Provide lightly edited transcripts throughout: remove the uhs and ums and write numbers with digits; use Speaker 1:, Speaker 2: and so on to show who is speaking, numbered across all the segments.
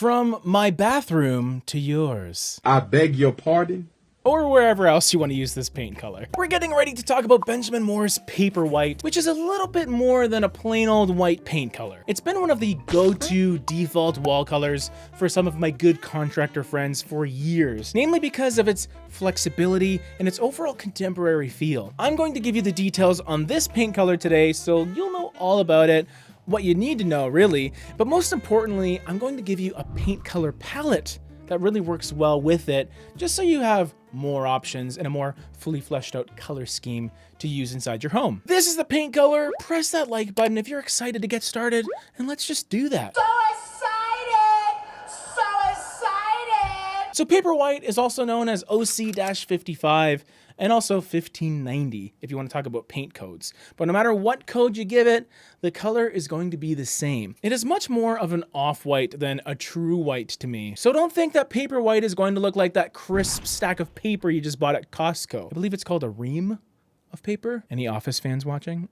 Speaker 1: From my bathroom to yours.
Speaker 2: I beg your pardon?
Speaker 1: Or wherever else you want to use this paint color. We're getting ready to talk about Benjamin Moore's Paper White, which is a little bit more than a plain old white paint color. It's been one of the go-to default wall colors for some of my good contractor friends for years, namely because of its flexibility and its overall contemporary feel. I'm going to give you the details on this paint color today, so you'll know all about it, what you need to know really, but most importantly, I'm going to give you a paint color palette that really works well with it, just so you have more options and a more fully fleshed out color scheme to use inside your home. This is the paint color. Press that like button if you're excited to get started, and let's just do that.
Speaker 3: So excited! So excited!
Speaker 1: So Paper White is also known as OC-55 and also 1590 if you want to talk about paint codes. But no matter what code you give it, the color is going to be the same. It is much more of an off-white than a true white to me. So don't think that Paper White is going to look like that crisp stack of paper you just bought at Costco. I believe it's called a ream of paper. Any Office fans watching?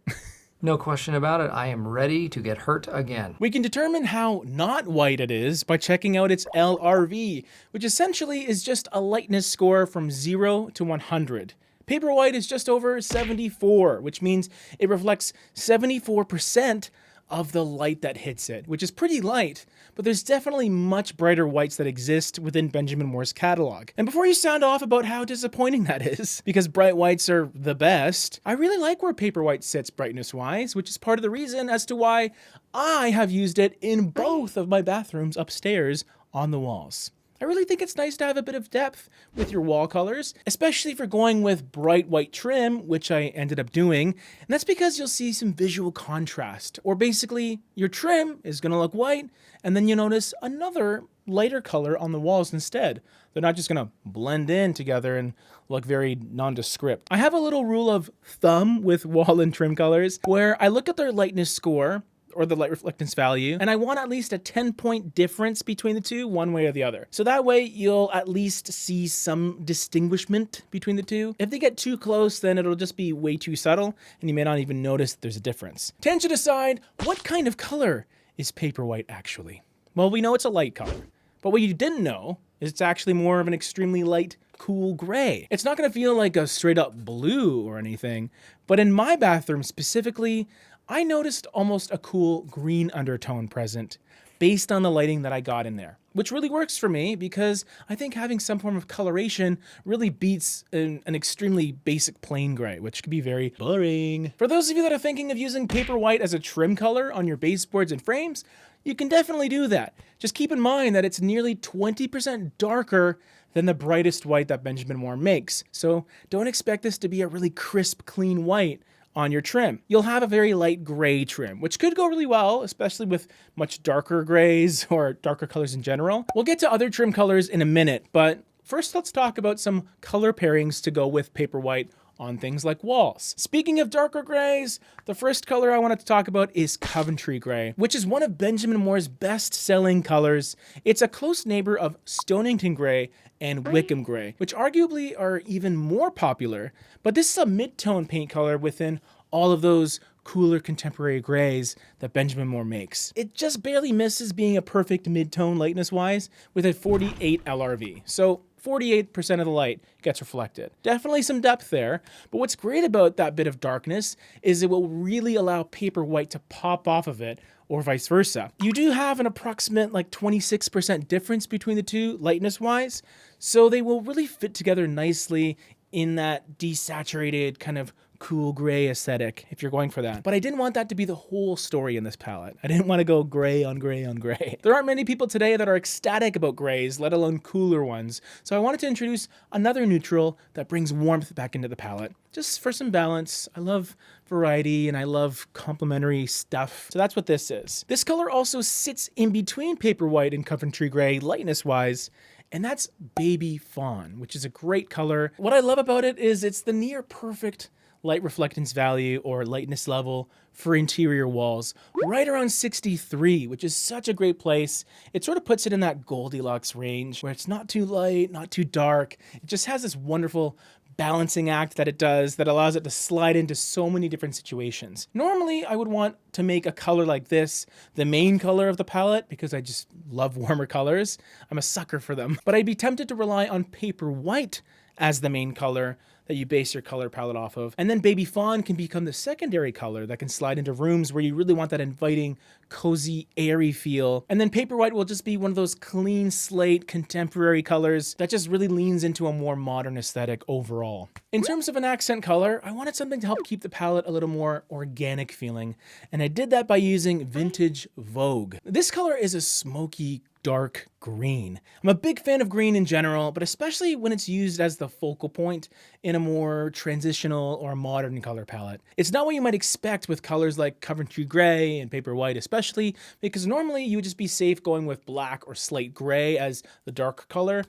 Speaker 4: No question about it, I am ready to get hurt again.
Speaker 1: We can determine how not white it is by checking out its LRV, which essentially is just a lightness score from 0 to 100. Paper White is just over 74, which means it reflects 74% of the light that hits it, which is pretty light, but there's definitely much brighter whites that exist within Benjamin Moore's catalog. And before you sound off about how disappointing that is, because bright whites are the best, I really like where Paper White sits brightness-wise, which is part of the reason as to why I have used it in both of my bathrooms upstairs on the walls. I really think it's nice to have a bit of depth with your wall colors, especially if you're going with bright white trim, which I ended up doing. And that's because you'll see some visual contrast, or basically your trim is gonna look white, and then you notice another lighter color on the walls instead. They're not just gonna blend in together and look very nondescript. I have a little rule of thumb with wall and trim colors where I look at their lightness score, or the light reflectance value, and I want at least a 10-point difference between the two, one way or the other. So that way you'll at least see some distinguishment between the two. If they get too close, then it'll just be way too subtle, and you may not even notice there's a difference. Tangent aside, what kind of color is Paper White actually? Well, we know it's a light color, but what you didn't know is it's actually more of an extremely light, cool gray. It's not gonna feel like a straight up blue or anything, but in my bathroom specifically, I noticed almost a cool green undertone present based on the lighting that I got in there, which really works for me because I think having some form of coloration really beats an extremely basic plain gray, which can be very boring. For those of you that are thinking of using Paper White as a trim color on your baseboards and frames, you can definitely do that. Just keep in mind that it's nearly 20% darker than the brightest white that Benjamin Moore makes. So don't expect this to be a really crisp, clean white on your trim. You'll have a very light gray trim, which could go really well, especially with much darker grays or darker colors in general. We'll get to other trim colors in a minute, but first let's talk about some color pairings to go with Paper White on things like walls. Speaking of darker grays, the first color I wanted to talk about is Coventry Gray, which is one of Benjamin Moore's best-selling colors. It's a close neighbor of Stonington Gray and Wickham Gray, which arguably are even more popular, but this is a mid-tone paint color within all of those cooler contemporary grays that Benjamin Moore makes. It just barely misses being a perfect mid-tone lightness-wise with a 48 LRV. So 48% of the light gets reflected. Definitely some depth there, but what's great about that bit of darkness is it will really allow Paper White to pop off of it, or vice versa. You do have an approximate like 26% difference between the two lightness-wise, so they will really fit together nicely in that desaturated kind of cool gray aesthetic if you're going for that. But I didn't want that to be the whole story in this palette. I didn't want to go gray on gray on gray. There aren't many people today that are ecstatic about grays, let alone cooler ones. So I wanted to introduce another neutral that brings warmth back into the palette, just for some balance. I love variety and I love complementary stuff. So that's what this is. This color also sits in between Paper White and Coventry Gray lightness wise, and that's Baby Fawn, which is a great color. What I love about it is it's the near perfect light reflectance value or lightness level for interior walls, right around 63, which is such a great place. It sort of puts it in that Goldilocks range where it's not too light, not too dark. It just has this wonderful balancing act that it does that allows it to slide into so many different situations. Normally, I would want to make a color like this the main color of the palette because I just love warmer colors. I'm a sucker for them. But I'd be tempted to rely on Paper White as the main color that you base your color palette off of. And then Baby Fawn can become the secondary color that can slide into rooms where you really want that inviting, cozy, airy feel. And then Paper White will just be one of those clean slate, contemporary colors that just really leans into a more modern aesthetic overall. In terms of an accent color, I wanted something to help keep the palette a little more organic feeling. And I did that by using Vintage Vogue. This color is a smoky, dark green. I'm a big fan of green in general, but especially when it's used as the focal point in a more transitional or modern color palette. It's not what you might expect with colors like Coventry Gray and Paper White especially, because normally you would just be safe going with black or slate gray as the dark color.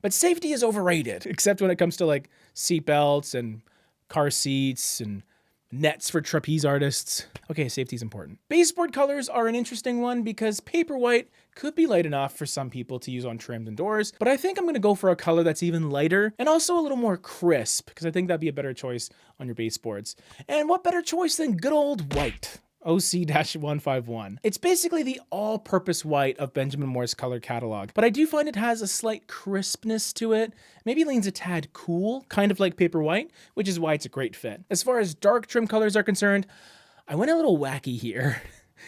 Speaker 1: But safety is overrated, except when it comes to like seatbelts and car seats and nets for trapeze artists. Okay, safety is important. Baseboard colors are an interesting one because Paper White could be light enough for some people to use on trims and doors, but I think I'm gonna go for a color that's even lighter and also a little more crisp because I think that'd be a better choice on your baseboards. And what better choice than good old white? OC-151. It's basically the all-purpose white of Benjamin Moore's color catalog, but I do find it has a slight crispness to it, maybe leans a tad cool, kind of like Paper White, which is why it's a great fit. As far as dark trim colors are concerned, I went a little wacky here.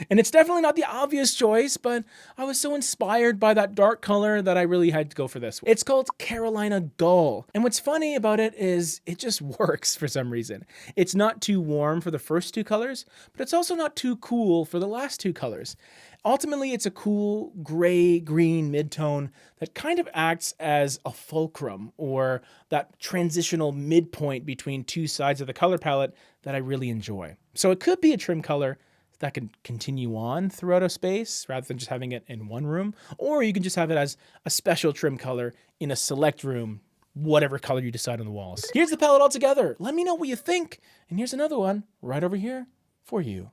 Speaker 1: And it's definitely not the obvious choice, but I was so inspired by that dark color that I really had to go for this. It's called Carolina Gull. And what's funny about it is it just works for some reason. It's not too warm for the first two colors, but it's also not too cool for the last two colors. Ultimately, it's a cool gray-green midtone that kind of acts as a fulcrum or that transitional midpoint between two sides of the color palette that I really enjoy. So it could be a trim color that can continue on throughout a space rather than just having it in one room, or you can just have it as a special trim color in a select room, whatever color you decide on the walls. Here's the palette all together. Let me know what you think. And here's another one right over here for you.